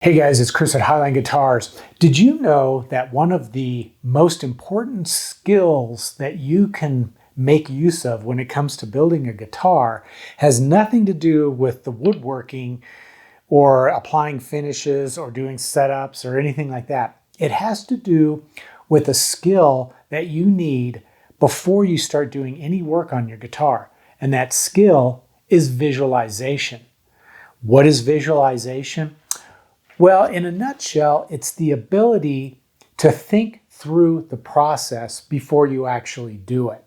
Hey guys, it's Chris at Highline Guitars. Did you know that one of the most important skills that you can make use of when it comes to building a guitar has nothing to do with the woodworking or applying finishes or doing setups or anything like that? It has to do with a skill that you need before you start doing any work on your guitar. And that skill is visualization. What is visualization? Well, in a nutshell, it's the ability to think through the process before you actually do it.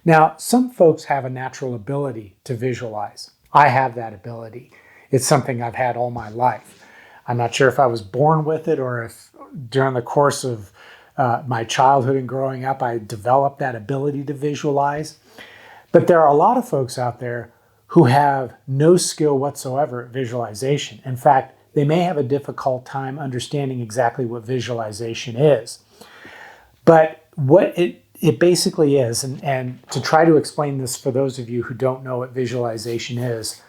Now, some folks have a natural ability to visualize. I have that ability. It's something I've had all my life. I'm not sure if I was born with it or if during the course of my childhood and growing up, I developed that ability to visualize. But there are a lot of folks out there who have no skill whatsoever at visualization. In fact, they may have a difficult time understanding exactly what visualization is. But what it basically is, and to try to explain this for those of you who don't know what visualization is,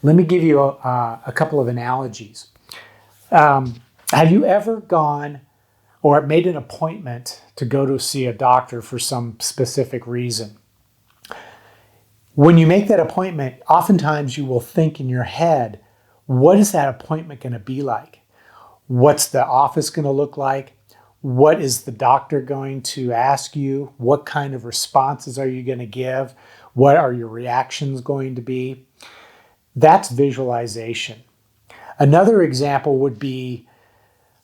let me give you a couple of analogies. Have you ever gone or made an appointment to go to see a doctor for some specific reason? When you make that appointment, oftentimes you will think in your head, what is that appointment going to be like? What's the office going to look like? What is the doctor going to ask you? What kind of responses are you going to give? What are your reactions going to be? That's visualization. Another example would be,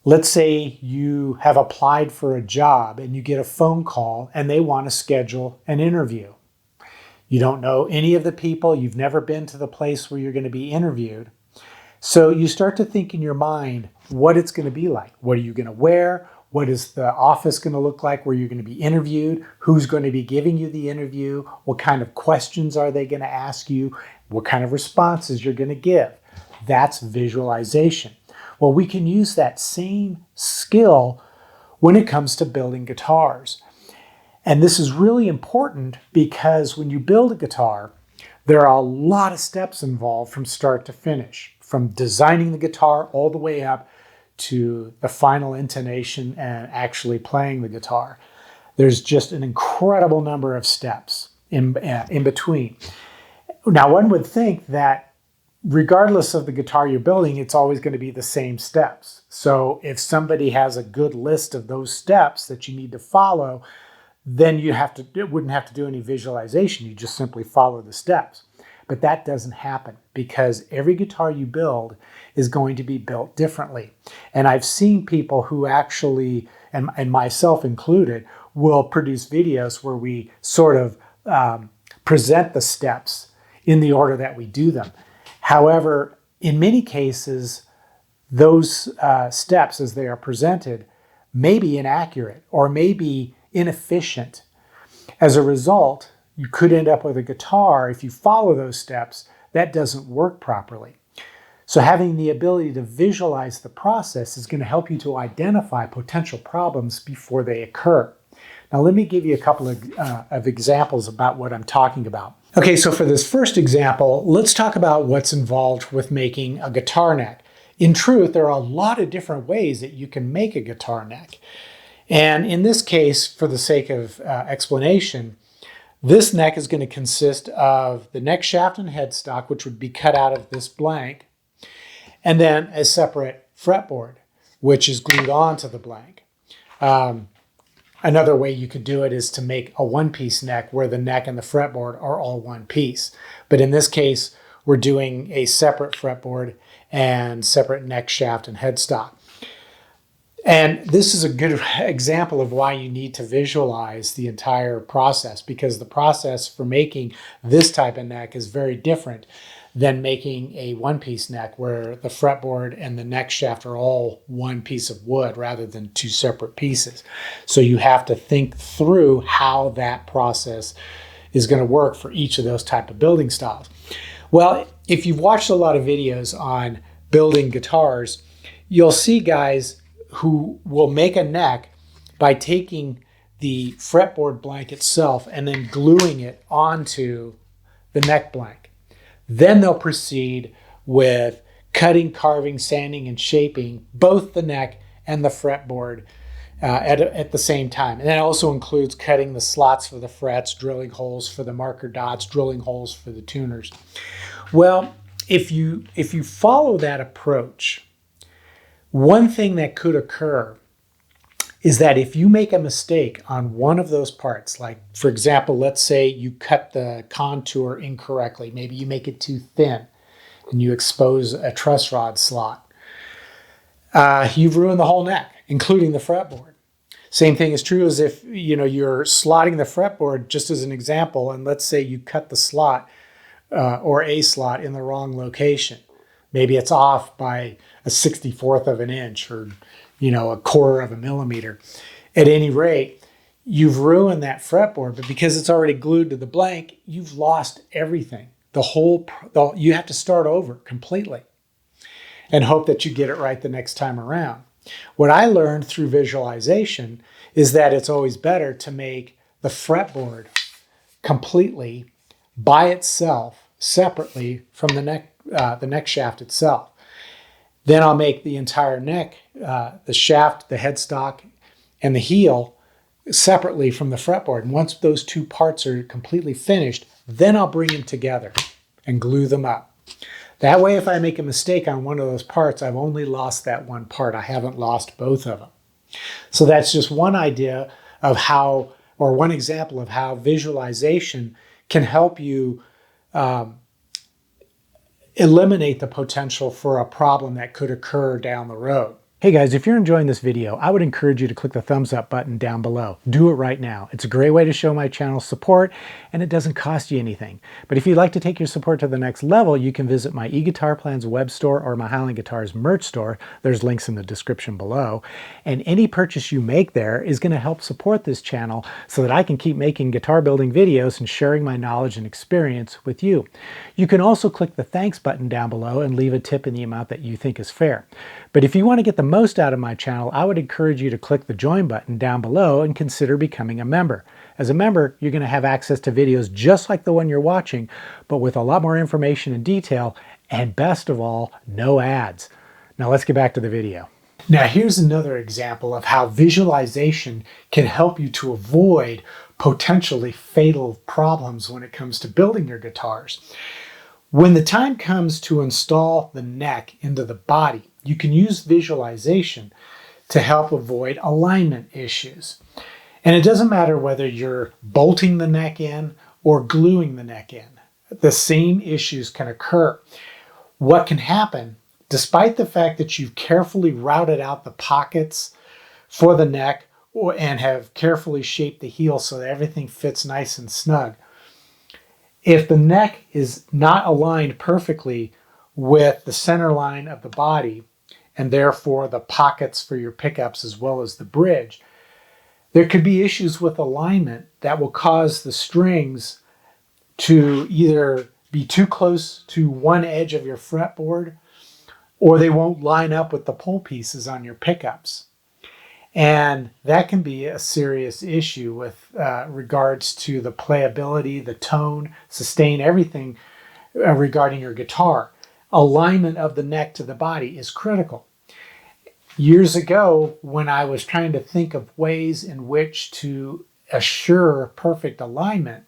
let's say you have applied for a job and you get a phone call and they want to schedule an interview. You don't know any of the people. You've never been to the place where you're going to be interviewed. So you start to think in your mind what it's going to be like. What are you going to wear? What is the office going to look like where you're going to be interviewed? Who's going to be giving you the interview? What kind of questions are they going to ask you? What kind of responses you're going to give? That's visualization. Well, we can use that same skill when it comes to building guitars. And this is really important because when you build a guitar, there are a lot of steps involved from start to finish, from designing the guitar all the way up to the final intonation and actually playing the guitar. There's just an incredible number of steps in between. Now, one would think that regardless of the guitar you're building, it's always going to be the same steps. So if somebody has a good list of those steps that you need to follow, then you wouldn't have to do any visualization. You just simply follow the steps. But that doesn't happen because every guitar you build is going to be built differently. And I've seen people who actually, and myself included, will produce videos where we sort of present the steps in the order that we do them. However, in many cases, those steps as they are presented may be inaccurate or may be inefficient. As a result, you could end up with a guitar, if you follow those steps, that doesn't work properly. So having the ability to visualize the process is going to help you to identify potential problems before they occur. Now let me give you a couple of examples about what I'm talking about. Okay, so for this first example, let's talk about what's involved with making a guitar neck. In truth, there are a lot of different ways that you can make a guitar neck. And in this case, for the sake of explanation, this neck is going to consist of the neck shaft and headstock, which would be cut out of this blank, and then a separate fretboard, which is glued onto the blank. Another way you could do it is to make a one-piece neck where the neck and the fretboard are all one piece. But in this case, we're doing a separate fretboard and separate neck shaft and headstock. And this is a good example of why you need to visualize the entire process, because the process for making this type of neck is very different than making a one-piece neck where the fretboard and the neck shaft are all one piece of wood rather than two separate pieces. So you have to think through how that process is going to work for each of those type of building styles. Well, if you've watched a lot of videos on building guitars, you'll see guys who will make a neck by taking the fretboard blank itself and then gluing it onto the neck blank. Then they'll proceed with cutting, carving, sanding, and shaping both the neck and the fretboard at the same time. And that also includes cutting the slots for the frets, drilling holes for the marker dots, drilling holes for the tuners. Well, if you follow that approach, one thing that could occur is that if you make a mistake on one of those parts, like for example, let's say you cut the contour incorrectly, maybe you make it too thin and you expose a truss rod slot, you've ruined the whole neck, including the fretboard. Same thing is true as if you're slotting the fretboard, just as an example, and let's say you cut the slot or a slot in the wrong location. Maybe it's off by a 64th of an inch or a quarter of a millimeter. At any rate, you've ruined that fretboard, but because it's already glued to the blank, you've lost everything. You have to start over completely and hope that you get it right the next time around. What I learned through visualization is that it's always better to make the fretboard completely by itself, separately from the neck shaft itself. Then I'll make the entire neck, the shaft, the headstock, and the heel separately from the fretboard. And once those two parts are completely finished, then I'll bring them together and glue them up. That way, if I make a mistake on one of those parts, I've only lost that one part. I haven't lost both of them. So that's just one idea of how, or one example of how visualization can help you eliminate the potential for a problem that could occur down the road. Hey guys, if you're enjoying this video, I would encourage you to click the thumbs up button down below. Do it right now. It's a great way to show my channel support, and it doesn't cost you anything. But if you'd like to take your support to the next level, you can visit my eGuitar Plans web store or my Highland Guitars merch store. There's links in the description below. And any purchase you make there is going to help support this channel so that I can keep making guitar building videos and sharing my knowledge and experience with you. You can also click the thanks button down below and leave a tip in the amount that you think is fair. But if you want to get the most out of my channel, I would encourage you to click the join button down below and consider becoming a member. As a member, you're going to have access to videos just like the one you're watching, but with a lot more information and detail, and best of all, no ads. Now let's get back to the video. Now here's another example of how visualization can help you to avoid potentially fatal problems when it comes to building your guitars. When the time comes to install the neck into the body, you can use visualization to help avoid alignment issues. And it doesn't matter whether you're bolting the neck in or gluing the neck in. The same issues can occur. What can happen, despite the fact that you've carefully routed out the pockets for the neck and have carefully shaped the heel so that everything fits nice and snug, if the neck is not aligned perfectly with the center line of the body, and therefore the pockets for your pickups as well as the bridge, there could be issues with alignment that will cause the strings to either be too close to one edge of your fretboard, or they won't line up with the pull pieces on your pickups. And that can be a serious issue with regards to the playability, the tone, sustain, everything regarding your guitar. Alignment of the neck to the body is critical. Years ago, when I was trying to think of ways in which to assure perfect alignment,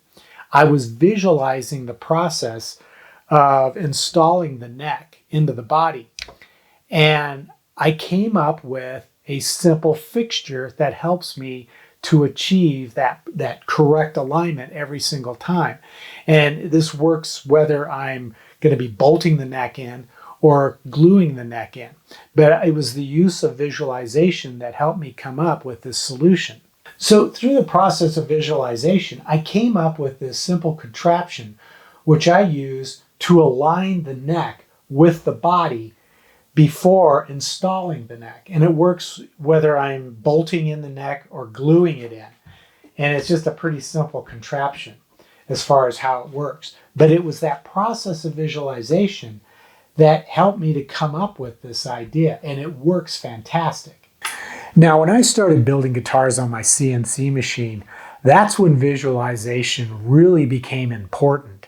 I was visualizing the process of installing the neck into the body. And I came up with a simple fixture that helps me to achieve that correct alignment every single time. And this works whether I'm going to be bolting the neck in or gluing the neck in. But it was the use of visualization that helped me come up with this solution. So through the process of visualization, I came up with this simple contraption which I use to align the neck with the body before installing the neck. And it works whether I'm bolting in the neck or gluing it in. And it's just a pretty simple contraption as far as how it works. But it was that process of visualization that helped me to come up with this idea, and it works fantastic. Now, when I started building guitars on my CNC machine, that's when visualization really became important.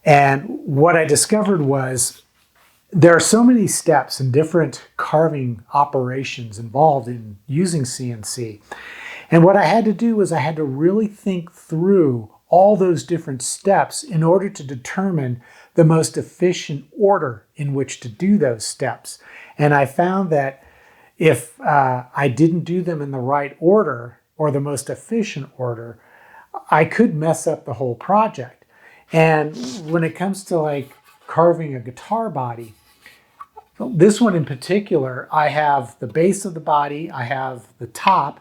And what I discovered was There are so many steps and different carving operations involved in using CNC. And what I had to do was I had to really think through all those different steps in order to determine the most efficient order in which to do those steps. And I found that if I didn't do them in the right order or the most efficient order, I could mess up the whole project. And when it comes to like carving a guitar body, this one in particular, I have the base of the body, I have the top,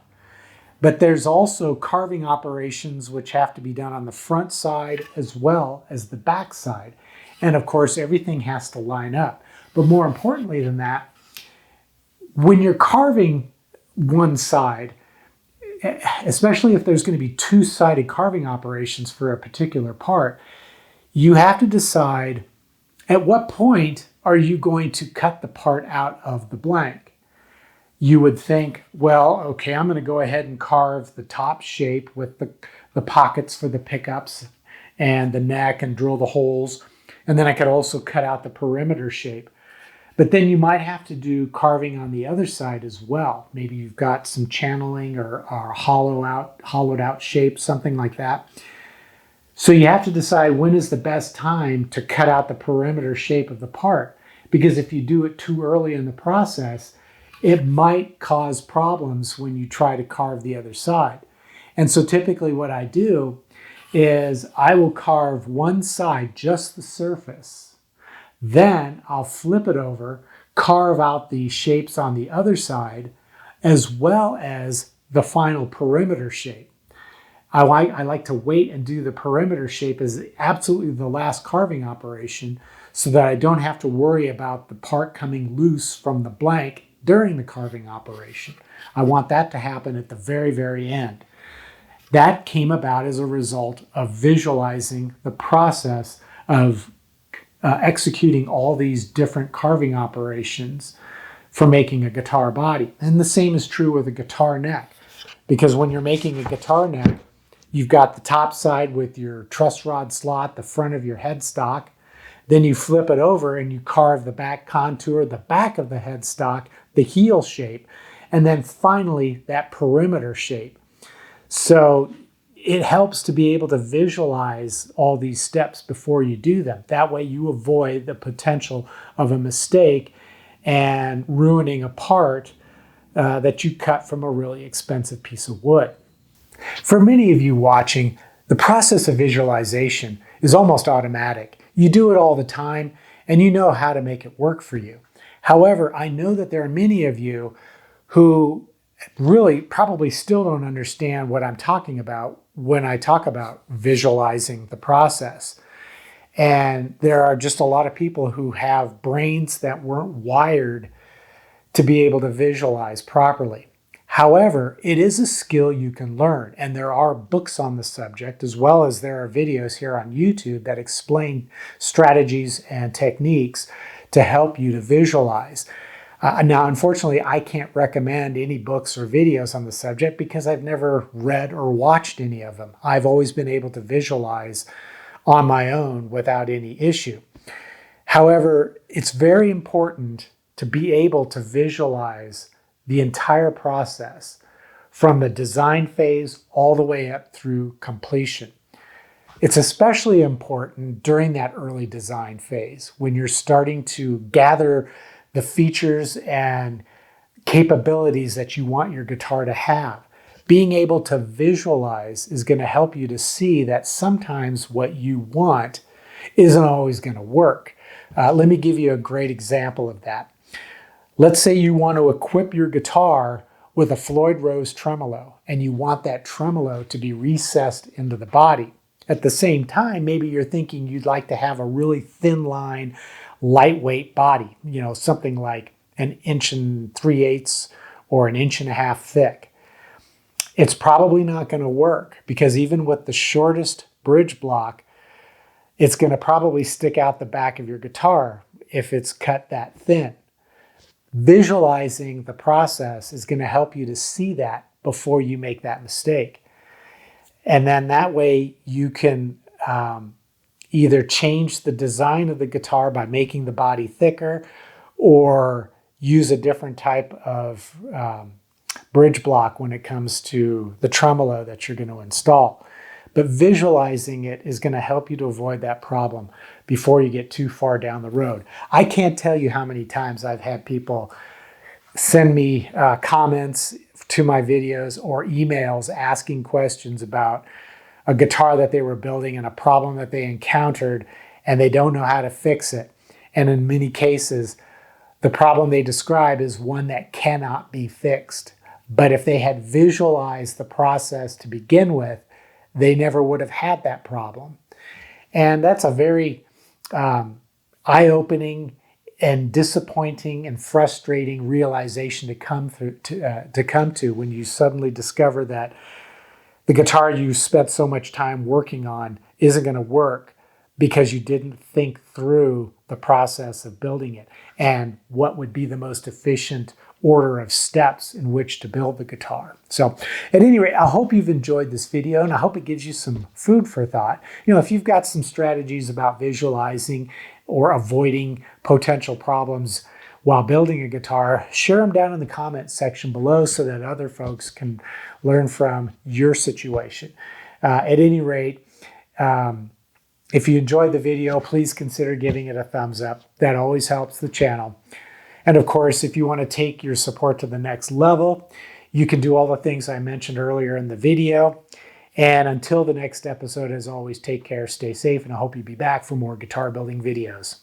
but there's also carving operations which have to be done on the front side as well as the back side. And of course, everything has to line up. But more importantly than that, when you're carving one side, especially if there's going to be two-sided carving operations for a particular part, you have to decide at what point are you going to cut the part out of the blank. You would think, well, okay, I'm going to go ahead and carve the top shape with the pockets for the pickups and the neck and drill the holes. And then I could also cut out the perimeter shape. But then you might have to do carving on the other side as well. Maybe you've got some channeling or hollowed out shape, something like that. So you have to decide when is the best time to cut out the perimeter shape of the part. Because if you do it too early in the process, it might cause problems when you try to carve the other side. And so typically what I do is I will carve one side, just the surface. Then I'll flip it over, carve out the shapes on the other side, as well as the final perimeter shape. I like to wait and do the perimeter shape as absolutely the last carving operation so that I don't have to worry about the part coming loose from the blank during the carving operation. I want that to happen at the very, very end. That came about as a result of visualizing the process of executing all these different carving operations for making a guitar body. And the same is true with a guitar neck, because when you're making a guitar neck, you've got the top side with your truss rod slot, the front of your headstock. Then you flip it over and you carve the back contour, the back of the headstock, the heel shape, and then finally that perimeter shape. So it helps to be able to visualize all these steps before you do them. That way you avoid the potential of a mistake and ruining a part that you cut from a really expensive piece of wood. For many of you watching, the process of visualization is almost automatic. You do it all the time and you know how to make it work for you. However, I know that there are many of you who really probably still don't understand what I'm talking about when I talk about visualizing the process. And there are just a lot of people who have brains that weren't wired to be able to visualize properly. However, it is a skill you can learn, and there are books on the subject, as well as there are videos here on YouTube that explain strategies and techniques to help you to visualize. Now, unfortunately, I can't recommend any books or videos on the subject because I've never read or watched any of them. I've always been able to visualize on my own without any issue. However, it's very important to be able to visualize the entire process from the design phase all the way up through completion. It's especially important during that early design phase when you're starting to gather the features and capabilities that you want your guitar to have. Being able to visualize is going to help you to see that sometimes what you want isn't always going to work. Let me give you a great example of that. Let's say you want to equip your guitar with a Floyd Rose tremolo, and you want that tremolo to be recessed into the body. At the same time, maybe you're thinking you'd like to have a really thin line, lightweight body, something like 1 3/8 or 1.5 inches thick. It's probably not going to work because even with the shortest bridge block, it's going to probably stick out the back of your guitar if it's cut that thin. Visualizing the process is going to help you to see that before you make that mistake. And then that way you can either change the design of the guitar by making the body thicker or use a different type of bridge block when it comes to the tremolo that you're going to install. But visualizing it is going to help you to avoid that problem before you get too far down the road. I can't tell you how many times I've had people send me comments to my videos or emails asking questions about a guitar that they were building and a problem that they encountered, and they don't know how to fix it. And in many cases, the problem they describe is one that cannot be fixed. But if they had visualized the process to begin with, they never would have had that problem. And that's a very eye-opening and disappointing and frustrating realization to come to when you suddenly discover that the guitar you spent so much time working on isn't going to work because you didn't think through the process of building it and what would be the most efficient order of steps in which to build the guitar. So at any rate, I hope you've enjoyed this video, and I hope it gives you some food for thought. If you've got some strategies about visualizing or avoiding potential problems while building a guitar, share them down in the comments section below so that other folks can learn from your situation. At any rate, if you enjoyed the video, please consider giving it a thumbs up. That always helps the channel. And of course, if you want to take your support to the next level, you can do all the things I mentioned earlier in the video. And until the next episode, as always, take care, stay safe, and I hope you'll be back for more guitar building videos.